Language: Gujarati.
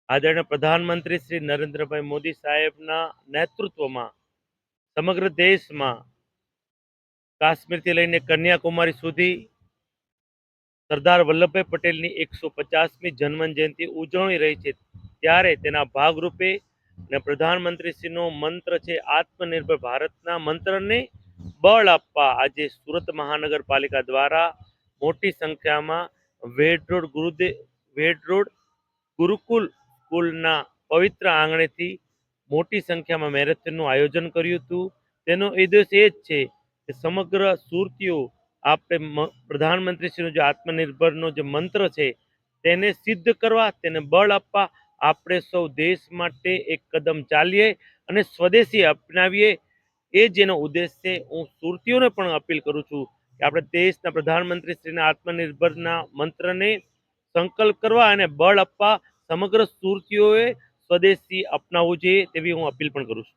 આદરણીય પ્રધાનમંત્રી શ્રી નરેન્દ્રભાઈ મોદી સાહેબના નેતૃત્વમાં સમગ્ર દેશમાં કાશ્મીરથી લઈને કન્યાકુમારી સુધી સરદાર વલ્લભભાઈ પટેલની 150મી જન્મજયંતિ ઉજવણી રહી છે, ત્યારે તેના ભાગરૂપે પ્રધાનમંત્રીશ્રીનો મંત્ર છે આત્મનિર્ભર ભારતના મંત્રને બળ આપવા આજે સુરત મહાનગરપાલિકા દ્વારા મોટી સંખ્યામાં વેડ રોડ ગુરુકુલ સ્કૂલના પવિત્ર આંગણેથી મોટી સંખ્યામાં મેરેથોનનું આયોજન કર્યું હતું। તેનો ઉદ્દેશ એ જ છે કે સમગ્ર સુરતીઓ આપણે પ્રધાનમંત્રીશ્રીનો જે આત્મનિર્ભરનો જે મંત્ર છે તેને સિદ્ધ કરવા, તેને બળ આપવા આપણે સૌ દેશ માટે એક કદમ ચાલીએ અને સ્વદેશી અપનાવીએ। એ જેનો ઉદ્દેશ છે, હું સુરતીઓને પણ અપીલ કરું છું કે આપણે દેશના પ્રધાનમંત્રીશ્રીના આત્મનિર્ભરના મંત્રને સંકલ્પ કરવા અને બળ આપવા સમગ્ર સુરતીઓએ સ્વદેશી અપનાવવું જોઈએ તેવી હું અપીલ પણ કરું છું।